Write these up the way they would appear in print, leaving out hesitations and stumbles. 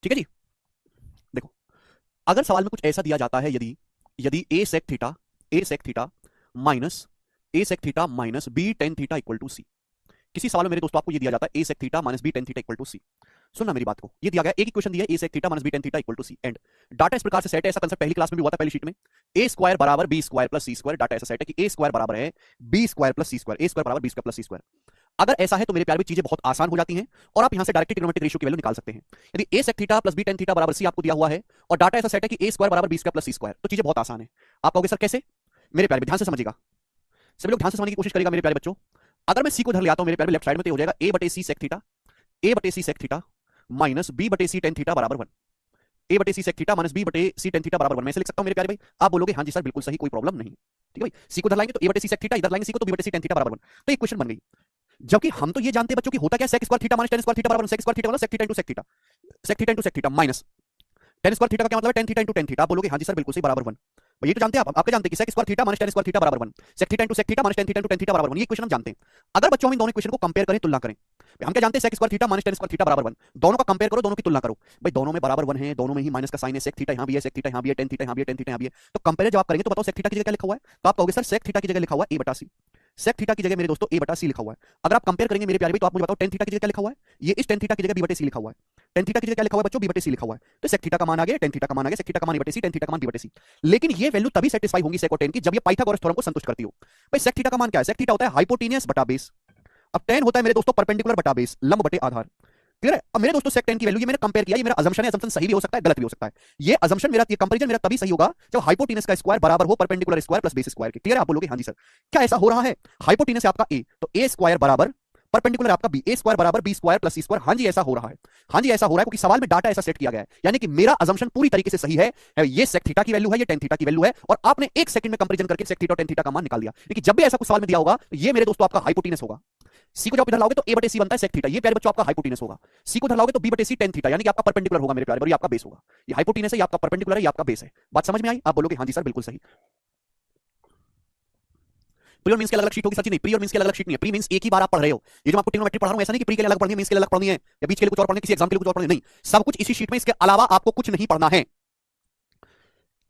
ठीक है जी। देखो, अगर सवाल में कुछ ऐसा दिया जाता है, यदि यदि a sec theta minus b tan theta equal to c. किसी सवाल में मेरे दोस्तों आपको ये दिया जाता है a sec theta minus b tan theta equal to c. सुनना मेरी बात को, ये दिया गया, एक इक्वेशन दी है, a sec theta minus b tan theta equal to c, and data इस प्रकार से सेट है। ऐसा कंसेप्ट पहली क्लास में भी हुआ था, पहली शीट में। ए स्क्वायर बराबर b square plus c square. Data ऐसा सेट है कि ए स्क्वायर बराबर है B square plus c square, ए स्क्वायर बराबर b square plus c square. अगर ऐसा है तो मेरे प्यार में चीजें बहुत आसान हो जाती हैं और आप यहां से डायरेक्टली ट्रिग्नोमेट्रिक रेशियो की वैल्यू निकाल सकते हैं। यदि a sec theta plus b tan theta बराबर सी आपको दिया हुआ है और डाटा ऐसा सेट है कि ए स्क्वायर बराबर b square plus c square, तो चीजें बहुत आसान है। आप कहोगे सर कैसे? मेरे प्यार में ध्यान से समझिएगा, सभी लोग ध्यान से समझने की कोशिश करेगा मेरे प्यारे बच्चों। अगर मैं सी को इधर ले आता हूं मेरे प्यारे में, लेफ्ट साइड में, तो ये हो जाएगा ए बटे सी सेक थीटा, ए बटे सी सेक थीटा माइनस बी बटे सी टेन थीटा बराबर 1। ए बटे सी सेक थीटा माइनस बी बटे सी टेन थीटा बराबर 1 मैं ऐसे लिख सकता हूं मेरे प्यारे भाई। आप बोलोगे हाँ जी सर बिल्कुल सही, कोई प्रॉब्लम नहीं। ठीक है भाई, सी को इधर लाएंगे तो ए बटे सी सेक थीटा, इधर लाएंगे सी को तो बी बटे सी टेन थीटा बराबर 1। तो इक्वेशन बन गई। जबकि हम तो ये जानते हैं बच्चों कि होता क्या, sec square theta minus tan square theta बराबर सेक स्क्वायर थीटा मतलब sec theta into sec theta, sec theta into sec theta minus tan square theta का क्या मतलब है, tan theta into tan theta. आप बोलोगे हाँ जी सर बिल्कुल सही, बराबर 1। ये तो जानते हैं आप, आपके जानते हैं कि sec square theta minus tan square theta बराबर 1, sec theta into sec theta minus tan theta into tan theta बराबर 1। ये इक्वेशन हम जानते हैं। अगर बच्चों हम इन दोनों इक्वेशन को कंपेयर करें, तुलना करें, हम क्या जानते हैं, sec square theta minus tan square theta बराबर 1, दोनों का कंपेयर करो, दोनों की तुलना करो। भाई दोनों में बराबर 1 है, दोनों में ही माइनस का साइन है, सेक थीटा यहां भी है, सेक थीटा यहां भी है, टेन थीटा यहां भी है, टेन थीटा यहां भी है। तो कंपेयर जब आप करेंगे तो बताओ सेक थीटा की जगह क्या लिखा हुआ है, तो आप कहोगे सर सेक थीटा की जगह लिखा हुआ है ए बटा सी। सेक थीटा की जगह मेरे दोस्तों ए बटा सी लिखा हुआ है। अगर आप कंपेयर करेंगे मेरे प्यारे भाई, तो आप मुझे बताओ टेन थीटा की जगह क्या लिखा हुआ है, ये इस टेन थीटा की जगह बी बटे सी लिखा हुआ है। टेन थीटा की जगह क्या लिखा हुआ है बच्चों, बी बटे सी लिखा हुआ है। तो सेक थीटा का मान आ गया, टेन थीटा का मान आ गया, सेक थीटा का मान ए बटे सी, टेन थीटा का मान बी बटे सी। लेकिन ये वैल्यू तभी सेटिस्फाई होंगी सेक और टेन की, जब ये पाइथागोरस थ्योरम को संतुष्ट करती हो। भाई सेक थीटा का मान क्या है, सेक थीटा होता है हाइपोटेनियस बटा बेस। अब टेन होता है मेरे दोस्तों परपेंडिकुलर बटा बेस, लंब बटे आधार। क्लियर है? अब मेरे दोस्तों सेक टेन की वैल्यू, ये मैंने कंपेयर किया, ये मेरा अजम्पशन है, अजम्पशन सही भी हो सकता है, गलत भी हो सकता है। ये अजम्पशन मेरा, ये कंपैरिजन मेरा तभी सही होगा जब हाइपोटेनस का स्क्वायर बराबर हो perpendicular square plus base square के। क्लियर है? आप बोलोगे हाँ जी सर क्या ऐसा हो रहा है, हाइपोटेनस है आपका ए, तो ए स्क्वायर बराबर परपेंडिकुलर आपका बी, ए स्क्वायर बराबर b square plus c square. हाँ जी ऐसा हो रहा है, हाँ जी ऐसा हो रहा है, क्योंकि सवाल में डाटा ऐसा सेट किया गया है, यानी कि मेरा अजम्पशन पूरी तरीके से सही है। ये सेक थीटा की वैल्यू है, ये टेन थीटा की वैल्यू है, और आपने एक सेकंड में कंपैरिजन करके सेक थीटा और टेन थीटा का मान निकाल दिया। लेकिन जब भी ऐसा कुछ सवाल में दिया होगा, ये मेरे दोस्तों आपका हाइपोटेनस होगा। सी को जब इधर लाओगे तो ए बटे सी बनता है सेक थीटा, ये प्यारे बच्चों आपका हाइपोटेनस होगा। सी को इधर लाओगे तो बी बटे सी टेन थीटा, यानी कि आपका परपेंडिकुलर होगा मेरे प्यारे, और ये आपका बेस होगा। ये हाइपोटेनस है, ये आपका परपेंडिकुलर है, ये आपका बेस है। बात समझ में आई? आप बोलोगे हाँ जी सर बिल्कुल सही। प्री और मींस की अलग अलग शीट होगी सर जी? नहीं, प्री और मींस की अलग अलग शीट नहीं है। प्री मींस एक ही बार आप पढ़ रहे हो। ये जो आपको ट्रिग्नोमेट्री पढ़ा रहा हूं, ऐसा नहीं कि प्री के लिए अलग पढ़नी है, मींस के लिए अलग पढ़नी है, या बीच के लिए कुछ और पढ़नी है, किसी एग्जाम के लिए कुछ और पढ़नी है, नहीं, सब कुछ इसी शीट में, इसके अलावा आपको कुछ नहीं पढ़ना है।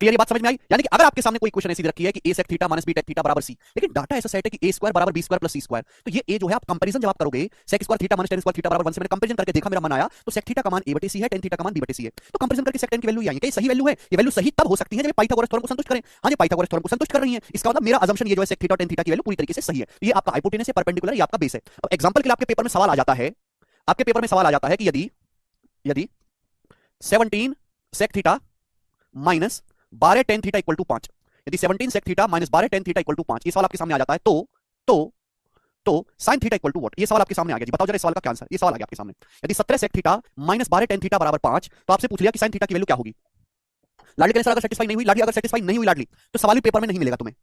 क्लियर? ये बात समझ में आई? यानी कि अगर आपके सामने कोई क्वेश्चन ऐसी रखी है कि a sec theta minus b tan theta बराबर सी, लेकिन डाटा ऐसा सेट है कि ए स्क्वायर बराबर b square plus c square, तो ये ए जो है आप कंपैरिजन जब आप करोगे, sec square theta minus tan square theta बराबर 1 से मैंने कंपैरिजन करके देखा, मेरा मन आया, तो सेक थीटा का मान ए बटे सी है, टेन थीटा का मान बी बटे सी है, तो कंपैरिजन करके सेक टेन की वैल्यू आई है। क्या सही वैल्यू है? ये वैल्यू सही तब हो सकती है जब पाइथागोरस थ्योरम को संतुष्ट करें। हाँ, ये पाइथागोरस थ्योरम को संतुष्ट कर रही है, इसका मतलब मेरा अजम्पशन ये जो है सेक थीटा और टेन थीटा की वैल्यू पूरी तरीके से सही है। ये आपका हाइपोटेनस है, परपेंडिकुलर, ये आपका बेस है। अब एग्जांपल के लिए आपके पेपर में सवाल आ जाता है, आपके पेपर में सवाल आ जाता है कि यदि यदि 17 sec theta minus 12 tan theta equal to 5, यदि 17 sec theta minus 12 tan theta equal to 5, ये सवाल आपके सामने आ जाता है, तो तो sine theta equal to what, ये सवाल आपके सामने आ गया जी। बताओ जरा इस सवाल का क्या आंसर, ये सवाल आ गया आपके सामने। यदि 17 sec theta minus 12 tan theta बराबर 5, तो आपसे पूछ लिया कि साइन थीटा की वैल्यू क्या होगी। लाडली के अगर सेटिस्फाई नहीं हुई, लाडली अगर सेटिस्फाई नहीं हुई लाडली, तो सवाल ही पेपर में नहीं मिलेगा तुम्हें,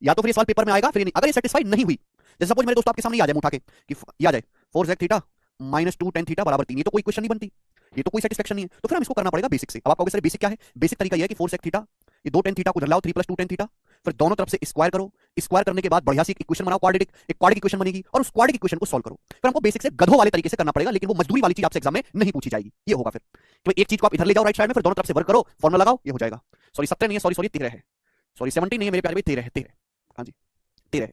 या तो फिर ये सवाल पेपर में आएगा, फिर नहीं। अगर ये सेटिस्फाई नहीं हुई, जैसे सपोज मेरे दोस्तों आपके सामने आ जाए उठा के कि ये आ जाए 4 sec theta minus 2 tan theta बराबर 3, ये तो कोई क्वेश्चन नहीं बनती, ये तो कोई सेटिस्फेक्शन नहीं है। तो फिर हम इसको करना पड़ेगा बेसिक से। अब आप कहोगे सर बेसिक क्या है? बेसिक तरीका ये है कि 4 सेक थीटा, ये 2 टेन थीटा को उधर लाओ, 3 प्लस 2 टेन थीटा, फिर दोनों तरफ से स्क्वायर करो, स्क्वायर करने के बाद बढ़िया सी इक्वेशन बनाओ, क्वाड्रेटिक, एक क्वाड्रेटिक इक्वेशन बनेगी, और उस क्वाड्रेटिक इक्वेशन को सॉल्व करो। फिर हमको बेसिक से गधों वाले तरीके से करना पड़ेगा, लेकिन वो मजदूरी वाली चीज आपसे एग्जाम में नहीं पूछी जाएगी। ये होगा फिर तो एक चीज को आप इधर ले जाओ राइट साइड में, फिर दोनों तरफ से वर्क करो, फॉर्मूला लगाओ, ये हो जाएगा। सॉरी 17 नहीं है, सॉरी 13 है, सॉरी 17 नहीं है मेरे प्यारे भाई, 13 है, 13। हाँ जी 13 है।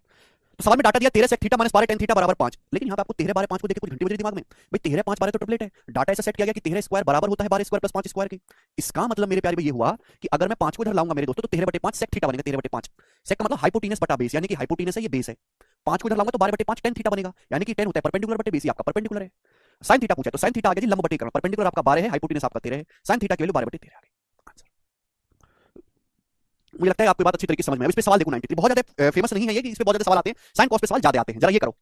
तो सवाल में डाटा दिया 13 sec theta minus 12 tan theta बराबर 5, लेकिन यहाँ पे आपको 13 12 5 को देख के कुछ घंटे बजे दिमाग में, भाई 13 5 12 तो ट्रिपलेट है। डाटा ऐसा सेट किया गया कि 13 स्क्वायर बराबर होता है 12 स्क्वायर प्लस 5 स्क्वायर के। इसका मतलब मेरे प्यारे में ये हुआ कि अगर मैं 5 को इधर लाऊंगा मेरे दोस्तों, तो 13 बटे 5 सेक थीटा बनेगा। 13 बटे 5 सेक का मतलब हाइपोटेनस बटा बेस, यानी कि हाइपोटेनस है, ये बेस है। 5 को इधर लाऊंगा तो 12 बटे 5 टेन थीटा बनेगा, यानी कि 10 होता है परपेंडिकुलर बटे बेस, आपका परपेंडिकुलर है। साइन थीटा पूछा तो साइन थीटा आ गया जी लंब बटे कर्ण, परपेंडिकुलर आपका 12 है, हाइपोटेनस आपका 13 है, साइन थीटा की वैल्यू 12 बटे 13 आ गई। मुझे लगता है आपकी बात अच्छी तरीके से समझ में। इस पे सवाल देखो 93 बहुत ज्यादा फेमस नहीं है ये, कि इस पे बहुत ज्यादा सवाल आते हैं, साइन कॉस पे सवाल ज्यादा आते हैं। जरा ये करो,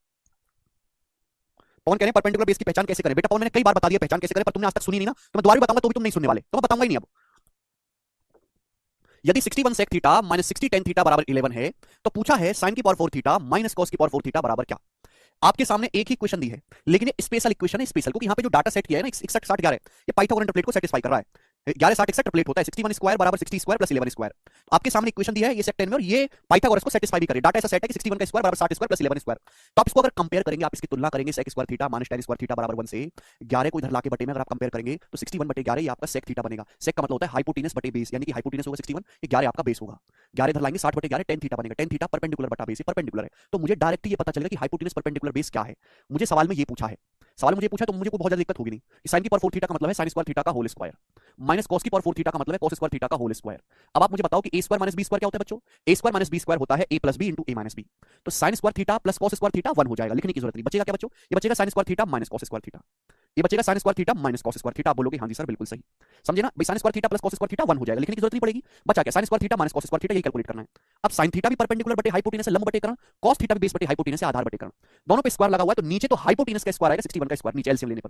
पवन कह रहे हैं परपेंडिकुलर बेस की पहचान कैसे करें। बेटा पवन मैंने कई बार बता दिया पहचान कैसे करें, पर तुमने आज तक सुनी नहीं ना, तो मैं दोबारा बताऊंगा तो भी तुम नहीं सुनने वाले, तो मैं बताऊंगा ही नहीं अब। यदि 61 sec theta minus 60 tan theta बराबर 11 है, तो पूछा है साइन की पावर 4 थीटा माइनस कॉस की पावर 4 थीटा बराबर क्या। आपके सामने एक ही क्वेश्चन दी है, लेकिन ये स्पेशल इक्वेशन है, स्पेशल, क्योंकि यहाँ पे जो डाटा सेट किया है ना 61 60 11, ये पाइथागोरस टेम्पलेट को सेटिस्फाई कर रहा है। 11 60 एक्सट्रपलेट होता है 61 स्क्वायर बराबर 60 स्क्वायर प्लस 11 स्क्वायर। आपके सामने इक्वेशन दिया है ये सेट 10 में और ये पाइथागोरस को सेटिस्फाई भी करे। डाटा ऐसा सेट है कि 61 का स्क्वायर बराबर 60 स्क्वायर प्लस 11 स्क्वायर। तो आप इसको अगर कंपेयर करेंगे, आप इसकी तुलना करेंगे sec square theta minus tan square theta बराबर 1 से 11 को इधर लाके बटे में अगर आप कंपेयर करेंगे तो 61 बटे 11 ये आपका sec थीटा बनेगा। sec का मतलब होता है हाइपोटेनस बटे बेस, यानी कि हाइपोटेनस होगा 61, ये 11 आपका बेस होगा। 11 इधर लाएंगे 60 बटे 11 tan थीटा बनेगा। tan थीटा परपेंडिकुलर बटा बेस, परपेंडिकुलर है। तो मुझे डायरेक्ट ये पता चलेगा कि हाइपोटेनस परपेंडिकुलर बेस क्या है। मुझे सवाल में ये पूछा है, सवाल मुझे पूछा तो मुझे कोई बहुत ज्यादा दिक्कत होगी नहीं। sin की पावर 4 थीटा का मतलब है sin स्क्वायर थीटा का होल स्क्वायर माइनस cos की पावर 4 थीटा का मतलब है cos स्क्वायर थीटा का होल स्क्वायर। अब आप मुझे बताओ कि a square minus b square क्या होता है बच्चों? a square minus b square होता है a plus b into a minus b। तो sin square theta plus cos square theta 1 हो जाएगा, लिखने की जरूरत नहीं। बचेगा क्या बच्चों? ये बचेगा sin square theta minus cos square theta. ये बचेगा sin square theta minus cos square theta. आप बोलोगे हाँ जी सर बिल्कुल सही, समझे ना भाई? sin square theta plus cos square theta 1 हो जाएगा, लिखने की जरूरत नहीं पड़ेगी। बचा क्या? sin square theta minus cos square theta, ये कैलकुलेट करना है। अब sin थीटा भी परपेंडिकुलर बटे हाइपोटेनस है लंब बटे कर्ण, cos थीटा भी बेस बटे हाइपोटेनस है आधार बटे कर्ण। दोनों पे स्क्वायर लगा हुआ है तो नीचे तो हाइपोटेनस का स्क्वायर आएगा 61 का स्क्वायर नीचे एलसीएम लेने पर,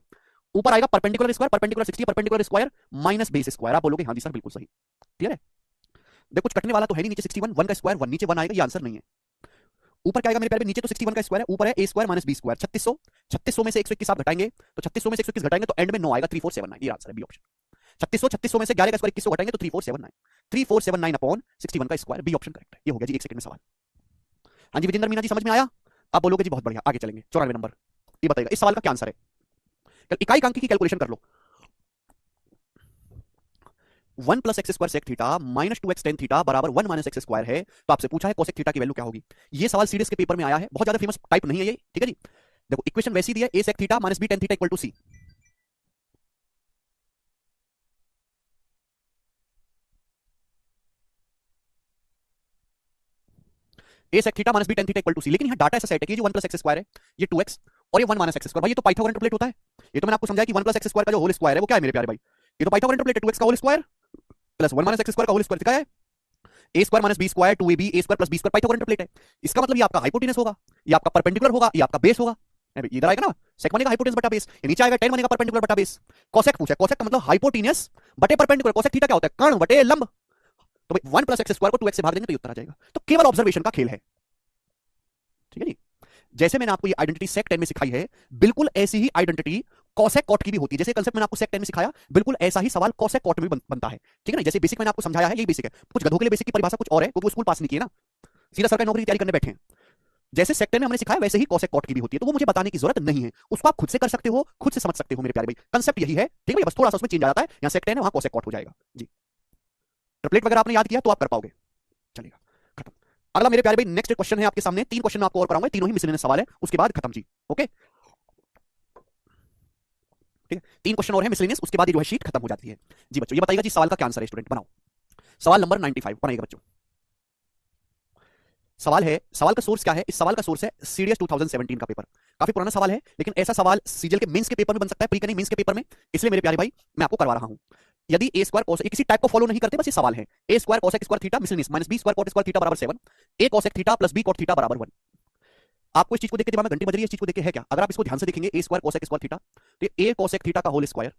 ऊपर आएगा perpendicular square, perpendicular 60 perpendicular square minus base square. आप बोलोगे हाँ जी सर बिल्कुल सही। क्लियर है? देखो कुछ कटने वाला तो है नहीं, नीचे 61 1 का स्क्वायर 1 नीचे 1 आएगा, ये आंसर नहीं है। ऊपर क्या आएगा मेरे प्यारे? नीचे तो 61 का स्क्वायर है, ऊपर है a square minus b square 3600। 3600 में से 121 आप घटाएंगे तो 3600 में से 121 घटाएंगे तो एंड में 9 आएगा 3479, ये आंसर है बी ऑप्शन। 3600 में से 11 का स्क्वायर 2100 घटाएंगे तो 3479, 3479 अपॉन 61 का स्क्वायर, बी ऑप्शन करेक्ट है। ये हो गया जी 1 सेकंड में सवाल। हाँ जी विजेंद्र मीना जी समझ में आया? आप बोलोगे जी बहुत बढ़िया, आगे चलेंगे। 94 नंबर, ये बताएगा इस सवाल का क्या आंसर है। इकाई कांकी की कैलकुलेशन कर लो। 1 plus x square sec theta minus 2x tan theta बराबर 1 माइनस एक्स स्क्वायर है, तो आपसे पूछा है कोसेक थीटा की वैल्यू क्या होगी। ये सवाल सीडीएस के पेपर में आया है, बहुत ज्यादा फेमस टाइप नहीं है ये, ठीक है जी। देखो इक्वेशन वैसी दी है, a sec theta minus b tan theta equal to c। a sec theta minus b tan theta equal to c, लेकिन यहाँ डाटा ऐसा सेट है कि ये जो 1 प्लस एक्स स्क्वायर है ये 2x और ये 1 माइनस एक्स स्क्वायर, भाई ये तो पाइथागोरस इंटरपोलेट होता है। ये तो मैंने आपको समझाया कि 1 प्लस एक्स स्क्वायर का जो होल स्क्वायर है वो क्या है मेरे प्यारे भाई? ये तो पाइथागोरस इंटरपोलेट है, 2x का होल स्क्वायर प्लस 1 माइनस एक्स स्क्वायर का होल स्क्वायर क्या है? A square minus b square 2ab a square plus b square Pythagoras interpolate है। इसका मतलब ये आपका हाइपोटेनस होगा, ये आपका परपेंडिकुलर होगा, ये आपका बेस होगा। इधर आएगा ना सेक बनेगा हाइपोटेनस बटा बेस, ये नीचे आएगा tan बनेगा परपेंडिकुलर बटा बेस। कोसेक पूछा, कोसेक का मतलब हाइपोटेनस बटे परपेंडिकुलर, कोसेक थीटा क्या होता है? कर्ण बटे लंब। तो भाई 1 प्लस एक्स स्क्वायर को 2x से भाग देंगे तो ये उत्तर आ जाएगा। तो केवल ऑब्जर्वेशन का खेल है, ठीक है जी। जैसे मैंने आपको ये आइडेंटिटी सेक 10 में सिखाई है, बिल्कुल ऐसी ही आइडेंटिटी कोसेक कॉट की भी होती है। जैसे कंसेप्ट मैंने आपको सेक 10 में सिखाया, बिल्कुल ऐसा ही सवाल कोसेक कॉट में भी बनता है, ठीक है ना। जैसे बेसिक मैंने आपको समझाया है, यही बेसिक है। कुछ गधों के लिए बेसिक की परिभाषा कुछ और है, क्योंकि वो स्कूल पास नहीं किए ना, सीधा सरकारी नौकरी की तैयारी करने बैठे हैं। जैसे सेक्टर में हमने सिखाया वैसे ही कोसेक कॉट की भी होती है, तो वो मुझे बताने की जरूरत नहीं है, उसको आप खुद से कर सकते हो, खुद से समझ सकते हो मेरे प्यारे भाई। कंसेप्ट यही है, ठीक है, बस थोड़ा सा उसमें चेंज आ जाता है। यहाँ सेक्टर है वहां कोसेक कॉट हो जाएगा जी। ट्रिपलेट वगैरह आपने याद किया तो आप कर पाओगे, चलेगा, खत्म। अगला मेरे प्यारे भाई नेक्स्ट क्वेश्चन है आपके सामने, 3 क्वेश्चन मैं आपको और कराऊंगा, तीनों ही मिसलेनियस सवाल है, उसके बाद खत्म जी। ओके ठीक है, 3 क्वेश्चन और है मिसलेनियस, उसके बाद ये जो है शीट खत्म हो जाती है जी। बच्चों ये बताइएगा जी सवाल का क्या आंसर है, स्टूडेंट बनाओ। सवाल नंबर 95 बनाइएगा बच्चों। सवाल है, सवाल का सोर्स क्या है? इस सवाल का सोर्स है सीडीएस 2017 का पेपर, काफी पुराना सवाल है, लेकिन ऐसा सवाल सीजीएल के मेंस के पेपर में बन सकता है, प्री के नहीं मेंस के पेपर में, इसलिए मेरे प्यारे भाई मैं आपको करवा रहा हूं। यदि ए स्क्वायर कोसेक, किसी टाइप को फॉलो नहीं करते, बस ये सवाल है। A square cosec square theta miscellaneous minus b square cot square theta बराबर 7, a cosec theta plus b cot theta बराबर 1। आपको इस चीज को देख के दिमाग में घंटी बज रही है, इस चीज को देख के है क्या? अगर आप इसको ध्यान से देखेंगे, A square cosec square theta, तो ए कोसेक थीटा का whole square,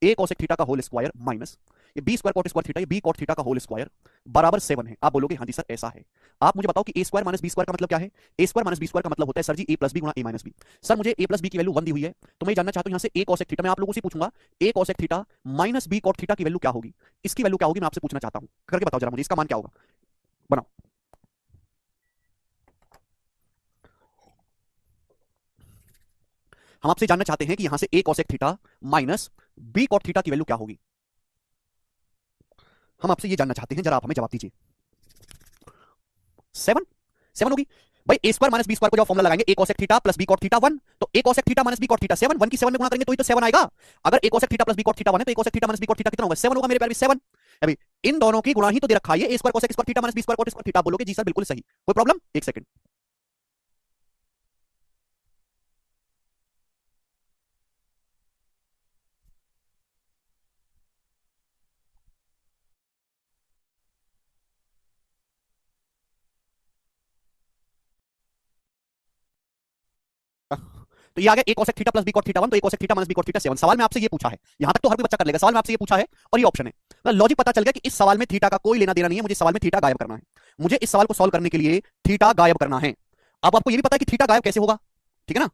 A cosec theta का होल स्क्वायर माइनस ये B square cot square theta, ये बी कॉट थीटा का होल स्क्वायर बराबर 7 है। आप बोलोगे हाँ जी सर ऐसा है। आप मुझे बताओ कि a square minus b square का मतलब क्या है? A square minus b square का मतलब होता है सर जी ए प्लस बी गुणा ए माइनस बी। सर मुझे ए प्लस बी की वैल्यू 1 दी हुई है, तो मैं जानना चाहता हूं यहां से ए कोसेक थीटा, मैं आप लोगों से पूछूंगा a cosec theta minus b cot theta की वैल्यू क्या होगी, इसकी वैल्यू क्या होगी, मैं आपसे पूछना चाहता हूं, करके बताओ जरा मुझे इसका मान क्या होगा, बनाओ। हम आपसे जानना चाहते हैं कि यहां से a cosec theta minus b cot theta की वैल्यू क्या होगी, हम आपसे ये जानना चाहते हैं, जरा आप हमें जवाब दीजिए। 7 7 होगी भाई। A square minus b square को जब फॉर्मूला लगाएंगे, a cosec theta plus b cot theta 1, तो ए cosec theta minus b cot theta 7, 1 की 7 में गुणा करेंगे तो ही तो 7 आएगा। अगर a cosec theta plus b cot theta 1 है तो ए cosec theta minus b cot theta कितना होगा? 7 होगा मेरे प्यारे 7। अभी इन दोनों की गुणा ही तो दे रखा है, a square cosec square theta minus b square cot square theta. बोलोगे जी सर बिल्कुल सही, कोई प्रॉब्लम? एक सेकंड, तो ये आ गया a cosec theta plus b cot theta 1, तो ए cosec theta minus b cot theta 7। सवाल में आपसे ये पूछा है, यहां तक तो हर कोई बच्चा कर लेगा, सवाल में आपसे ये पूछा है और ये ऑप्शन है, मतलब लॉजिक पता चल गया कि इस सवाल में थीटा का कोई लेना देना नहीं है, मुझे सवाल में थीटा गायब करना है, मुझे इस सवाल को सॉल्व करने के लिए थीटा गायब करना है। अब आपको ये भी पता है कि थीटा गायब कैसे होगा, ठीक है ना।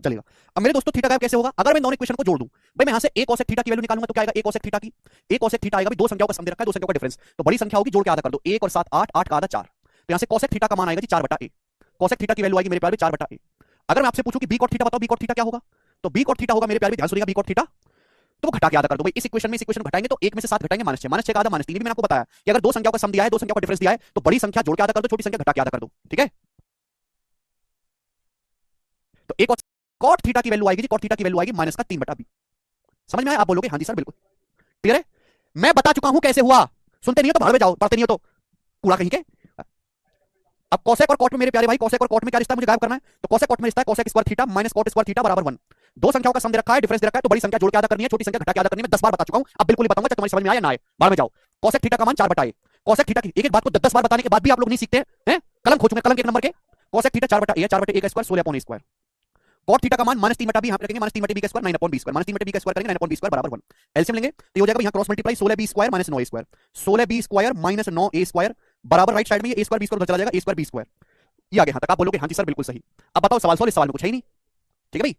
चलेगा। अब मेरे दोस्तों थीटा गायब कैसे होगा? अगर मैं दोनों इक्वेशन को जोड़ दूं, भाई मैं यहां से a cosec थीटा की वैल्यू निकालूंगा तो क्या आएगा? a cosec थीटा की a cosec थीटा आएगा, भाई दो संख्याओं का सम दे रखा है, दो संख्याओं का डिफरेंस, तो बड़ी संख्या होगी, जोड़ के आधा कर दो, 1 और 7 8, 8 का आधा 4, तो यहां से cosec थीटा का मान आएगा जी 4/a। cosec थीटा की वैल्यू आएगी मेरे प्यार में 4/a। अगर मैं आपसे पूछूं कि b cot थीटा बताओ, b cot थीटा क्या होगा? तो b cot थीटा होगा मेरे प्यार में, ध्यान सुनिएगा, b cot थीटा तो वो घटा के आधा कर दो भाई। इस इक्वेशन में इस इक्वेशन घटाएंगे तो 1 में से 7 घटाएंगे -6, -6 का आधा -3। भी मैंने आपको बताया कि अगर दो संख्याओं का सम दिया है, दो संख्याओं का डिफरेंस दिया है, तो बड़ी संख्या जोड़ के आधा कर दो, छोटी संख्या घटा के आधा कर दो, ठीक है? तो एक cot थीटा की वैल्यू आएगी जी, cot थीटा की वैल्यू आएगी -3/b। समझ में आया? आप बोलोगे हाँ जी सर बिल्कुल क्लियर है। मैं बता चुका हूं कैसे हुआ, सुनते नहीं हो तो भाड़ में जाओ, पढ़ते नहीं हो तो कूड़ा कहीं के। अब cosec और cot में मेरे प्यारे भाई, cosec और cot में क्या रिश्ता है मुझे गायब करना है, तो cosec cot में रिश्ता है cosec square theta minus cot square theta बराबर 1। दो संख्याओं का सम दे रखा है, डिफरेंस दे रखा है, तो बड़ी संख्या जोड़ के आधा करनी है, छोटी संख्या घटा के आधा करनी है। मैं 10 बार बता चुका हूं, अब बिल्कुल ही बताऊंगा, चाहे तुम्हारी समझ में आए या ना आए, बाद में जाओ। cosec थीटा का मान 4/a। cosec थीटा की एक एक बात को 10 बार बताने के बाद भी आप लोग नहीं सीखते हैं, कलम खो चुके, कलम के एक नंबर के। cosec थीटा 4/a, 4/a का square 16/a square. cot theta का मान -3/b, यहां पे रखेंगे -3/b का स्क्वायर 9/b स्क्वायर, -3/b का स्क्वायर करेंगे 9/b स्क्वायर बराबर 1। एलसीएम लेंगे तो ये हो जाएगा यहां cross multiply 16b square -9a square, 16b square -9a square बराबर राइट साइड में ये a स्क्वायर b स्क्वायर चला जाएगा, a स्क्वायर b स्क्वायर। ये आगे यहां तक आप बोलोगे हाँ जी सर बिल्कुल सही। अब बताओ सवाल 16, इस सवाल में कुछ है ही नहीं, ठीक है भाई।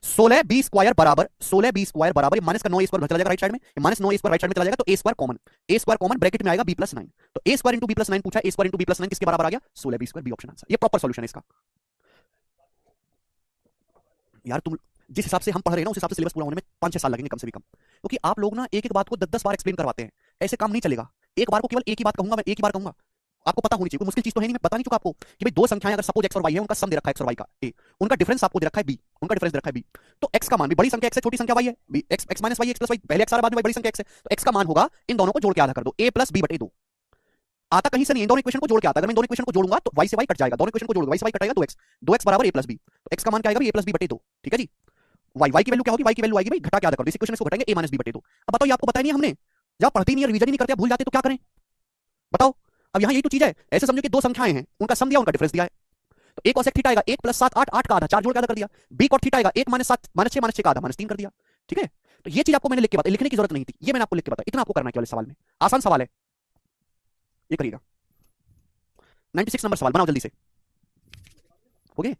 16b स्क्वायर बराबर, 16b स्क्वायर बराबर माइनस का 9a स्क्वायर चला जाएगा राइट साइड में, -9a स्क्वायर राइट साइड में चला जाएगा, तो a square common, a square common bracket में आएगा b + 9, तो a स्क्वायर * b + 9 पूछा, a स्क्वायर * b + 9 किसके बराबर आ गया? 16b square, B option answer. ये प्रॉपर सॉल्यूशन है इसका। यार तुम जिस हिसाब से हम पढ़ रहे हैं ना, उस हिसाब से सिलेबस पूरा होने में 5-6 साल लगेंगे कम से भी कम, क्योंकि आप लोग ना एक एक बात को 10-10 बार एक्सप्लेन करवाते हैं, ऐसे काम नहीं चलेगा। एक बार को केवल एक ही बात कहूंगा मैं, एक ही बार कहूंगा, आपको पता होनी चाहिए, कोई मुश्किल चीज तो है नहीं, मैं बता नहीं चुका आपको कि भाई दो संख्याएं अगर सपोज x और y है, उनका सम दे रखा है x और y का a, उनका डिफरेंस आपको दे रखा है b, उनका डिफरेंस दे रखा है b, तो x का मान भी बड़ी संख्या x है, छोटी संख्या y है, b x x - y x + y, पहले x आ रहा बाद में y, बड़ी संख्या x है, तो x का मान होगा, इन दोनों को जोड़ के आधा कर दो, a + b/2। आता कहीं से नहीं, इन दोनों इक्वेशन को जोड़ के आता, अगर मैं दोनों इक्वेशन को जोड़ूंगा तो y से y कट जाएगा, दोनों इक्वेशन को जोड़ूंगा y से y कटेगा 2x, 2x बराबर a + b, तो x का मान क्या आएगा? a + b/2, ठीक है जी। y की वैल्यू क्या होगी? y की वैल्यू आएगी भाई, घटा के आधा कर दो, इस इक्वेशन को घटाएंगे a - b/2। अब बताओ, ये आपको बताया नहीं हमने, जब पढ़ते नहीं है, रिवीजन ही नहीं करते, भूल जाते तो क्या करें बताओ। अब यहाँ यही तो चीज है, ऐसे समझो कि दो संख्याएं हैं, उनका सम दिया, उनका डिफरेंस दिया है, तो a cosec थीटा आएगा 1 + 7 8, 8 का आधा 4 जोड़ के आधा कर दिया, b cot थीटा आएगा 1 - 7 -6 -6 का आधा -3 कर दिया, ठीक है। तो ये चीज आपको मैंने लिख के बताया, लिखने की जरूरत नहीं थी, ये मैंने आपको लिख के बताया, इतना आपको करना है केवल सवाल में, आसान सवाल है, ये करिएगा। 96 नंबर सवाल बनाओ जल्दी से, हो गए।